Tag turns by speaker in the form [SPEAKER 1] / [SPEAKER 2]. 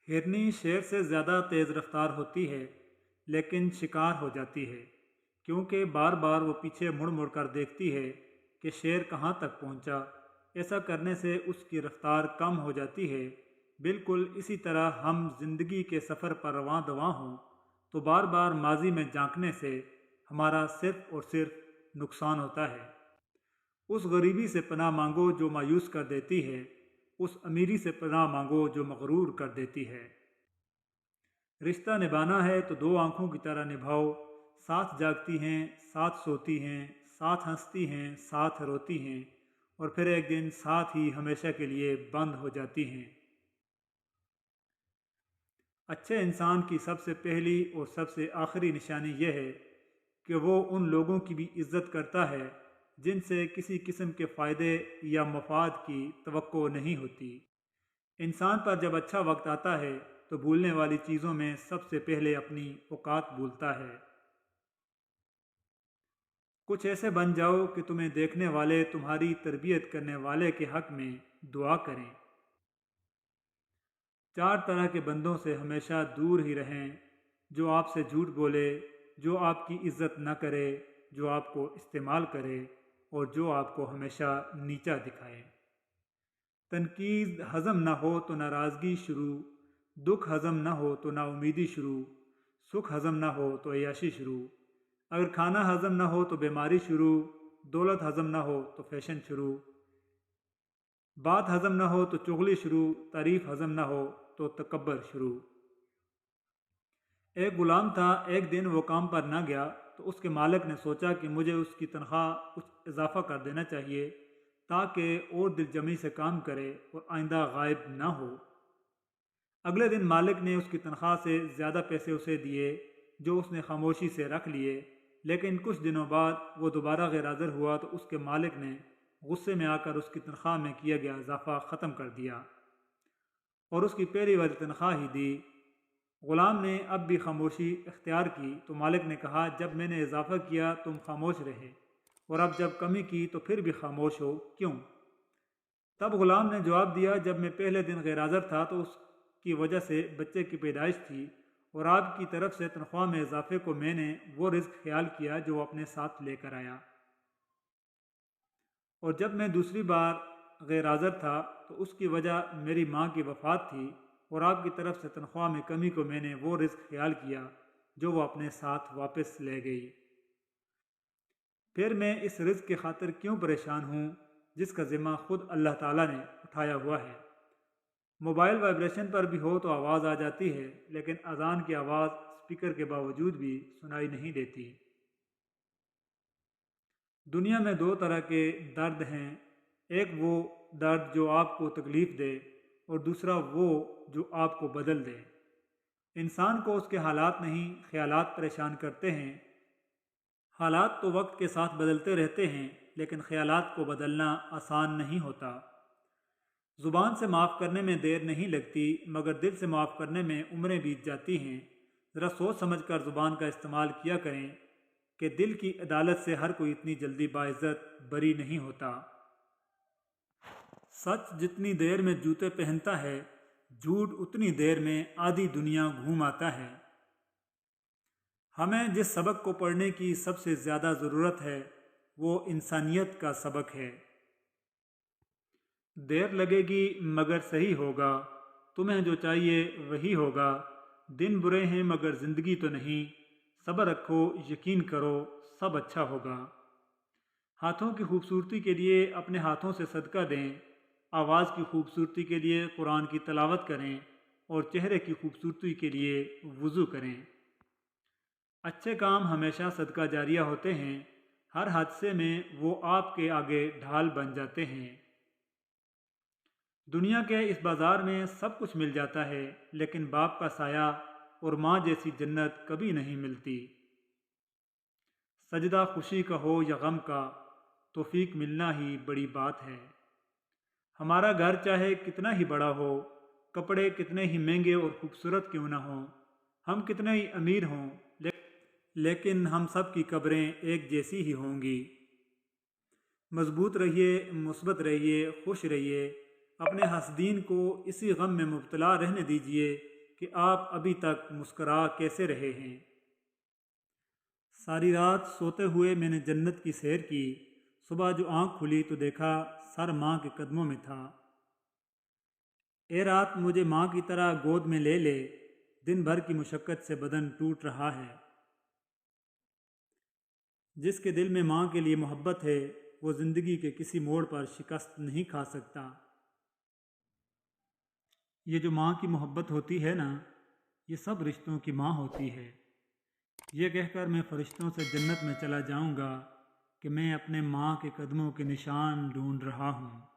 [SPEAKER 1] ہرنی شیر سے زیادہ تیز رفتار ہوتی ہے لیکن شکار ہو جاتی ہے کیونکہ بار بار وہ پیچھے مڑ مڑ کر دیکھتی ہے کہ شیر کہاں تک پہنچا۔ ایسا کرنے سے اس کی رفتار کم ہو جاتی ہے۔ بالکل اسی طرح ہم زندگی کے سفر پر رواں دواں ہوں تو بار بار ماضی میں جھانکنے سے ہمارا صرف اور صرف نقصان ہوتا ہے۔ اس غریبی سے پناہ مانگو جو مایوس کر دیتی ہے، اس امیری سے پناہ مانگو جو مغرور کر دیتی ہے۔ رشتہ نبھانا ہے تو دو آنکھوں کی طرح نبھاؤ، ساتھ جاگتی ہیں، ساتھ سوتی ہیں، ساتھ ہنستی ہیں، ساتھ روتی ہیں، اور پھر ایک دن ساتھ ہی ہمیشہ کے لیے بند ہو جاتی ہیں۔ اچھے انسان کی سب سے پہلی اور سب سے آخری نشانی یہ ہے کہ وہ ان لوگوں کی بھی عزت کرتا ہے جن سے کسی قسم کے فائدے یا مفاد کی توقع نہیں ہوتی۔ انسان پر جب اچھا وقت آتا ہے تو بھولنے والی چیزوں میں سب سے پہلے اپنی اوقات بھولتا ہے۔ کچھ ایسے بن جاؤ کہ تمہیں دیکھنے والے تمہاری تربیت کرنے والے کے حق میں دعا کریں۔ چار طرح کے بندوں سے ہمیشہ دور ہی رہیں: جو آپ سے جھوٹ بولے، جو آپ کی عزت نہ کرے، جو آپ کو استعمال کرے، اور جو آپ کو ہمیشہ نیچا دکھائے۔ تنقید ہضم نہ ہو تو ناراضگی شروع، دکھ ہضم نہ ہو تو نا امیدی شروع، سکھ ہضم نہ ہو تو عیاشی شروع، اگر کھانا ہضم نہ ہو تو بیماری شروع، دولت ہضم نہ ہو تو فیشن شروع، بات ہضم نہ ہو تو چغلی شروع، تعریف ہضم نہ ہو تو تکبر شروع۔ ایک غلام تھا، ایک دن وہ کام پر نہ گیا تو اس کے مالک نے سوچا کہ مجھے اس کی تنخواہ کچھ اضافہ کر دینا چاہیے تاکہ اور دل جمعی سے کام کرے اور آئندہ غائب نہ ہو۔ اگلے دن مالک نے اس کی تنخواہ سے زیادہ پیسے اسے دیے جو اس نے خاموشی سے رکھ لیے، لیکن کچھ دنوں بعد وہ دوبارہ غیر حاضر ہوا تو اس کے مالک نے غصے میں آ کر اس کی تنخواہ میں کیا گیا اضافہ ختم کر دیا اور اس کی پہلی والی تنخواہ ہی دی۔ غلام نے اب بھی خاموشی اختیار کی تو مالک نے کہا، جب میں نے اضافہ کیا تم خاموش رہے، اور اب جب کمی کی تو پھر بھی خاموش ہو، کیوں؟ تب غلام نے جواب دیا، جب میں پہلے دن غیر حاضر تھا تو اس کی وجہ سے بچے کی پیدائش تھی، اور آپ کی طرف سے تنخواہ میں اضافے کو میں نے وہ رزق خیال کیا جو وہ اپنے ساتھ لے کر آیا، اور جب میں دوسری بار غیر حاضر تھا تو اس کی وجہ میری ماں کی وفات تھی، اور آپ کی طرف سے تنخواہ میں کمی کو میں نے وہ رزق خیال کیا جو وہ اپنے ساتھ واپس لے گئی۔ پھر میں اس رزق کی خاطر کیوں پریشان ہوں جس کا ذمہ خود اللہ تعالیٰ نے اٹھایا ہوا ہے۔ موبائل وائبریشن پر بھی ہو تو آواز آ جاتی ہے، لیکن اذان کی آواز اسپیکر کے باوجود بھی سنائی نہیں دیتی۔ دنیا میں دو طرح کے درد ہیں، ایک وہ درد جو آپ کو تکلیف دے اور دوسرا وہ جو آپ کو بدل دے۔ انسان کو اس کے حالات نہیں، خیالات پریشان کرتے ہیں۔ حالات تو وقت کے ساتھ بدلتے رہتے ہیں، لیکن خیالات کو بدلنا آسان نہیں ہوتا۔ زبان سے معاف کرنے میں دیر نہیں لگتی، مگر دل سے معاف کرنے میں عمریں بیت جاتی ہیں۔ ذرا سوچ سمجھ کر زبان کا استعمال کیا کریں کہ دل کی عدالت سے ہر کوئی اتنی جلدی باعزت بری نہیں ہوتا۔ سچ جتنی دیر میں جوتے پہنتا ہے، جھوٹ اتنی دیر میں آدھی دنیا گھوم آتا ہے۔ ہمیں جس سبق کو پڑھنے کی سب سے زیادہ ضرورت ہے وہ انسانیت کا سبق ہے۔ دیر لگے گی مگر صحیح ہوگا، تمہیں جو چاہیے وہی ہوگا، دن برے ہیں مگر زندگی تو نہیں، صبر رکھو یقین کرو سب اچھا ہوگا۔ ہاتھوں کی خوبصورتی کے لیے اپنے ہاتھوں سے صدقہ دیں، آواز کی خوبصورتی کے لیے قرآن کی تلاوت کریں، اور چہرے کی خوبصورتی کے لیے وضو کریں۔ اچھے کام ہمیشہ صدقہ جاریہ ہوتے ہیں، ہر حادثے میں وہ آپ کے آگے ڈھال بن جاتے ہیں۔ دنیا کے اس بازار میں سب کچھ مل جاتا ہے، لیکن باپ کا سایہ اور ماں جیسی جنت کبھی نہیں ملتی۔ سجدہ خوشی کا ہو یا غم کا، توفیق ملنا ہی بڑی بات ہے۔ ہمارا گھر چاہے کتنا ہی بڑا ہو، کپڑے کتنے ہی مہنگے اور خوبصورت کیوں نہ ہوں، ہم کتنے ہی امیر ہوں، لیکن ہم سب کی قبریں ایک جیسی ہی ہوں گی۔ مضبوط رہیے، مثبت رہیے، خوش رہیے، اپنے حاسدین کو اسی غم میں مبتلا رہنے دیجیے کہ آپ ابھی تک مسکرا کیسے رہے ہیں۔ ساری رات سوتے ہوئے میں نے جنت کی سیر کی۔ صبح جو آنکھ کھلی تو دیکھا سر ماں کے قدموں میں تھا۔ اے رات مجھے ماں کی طرح گود میں لے لے، دن بھر کی مشقت سے بدن ٹوٹ رہا ہے۔ جس کے دل میں ماں کے لیے محبت ہے وہ زندگی کے کسی موڑ پر شکست نہیں کھا سکتا۔ یہ جو ماں کی محبت ہوتی ہے نا، یہ سب رشتوں کی ماں ہوتی ہے۔ یہ کہہ کر میں فرشتوں سے جنت میں چلا جاؤں گا کہ میں اپنے ماں کے قدموں کے نشان ڈھونڈ رہا ہوں۔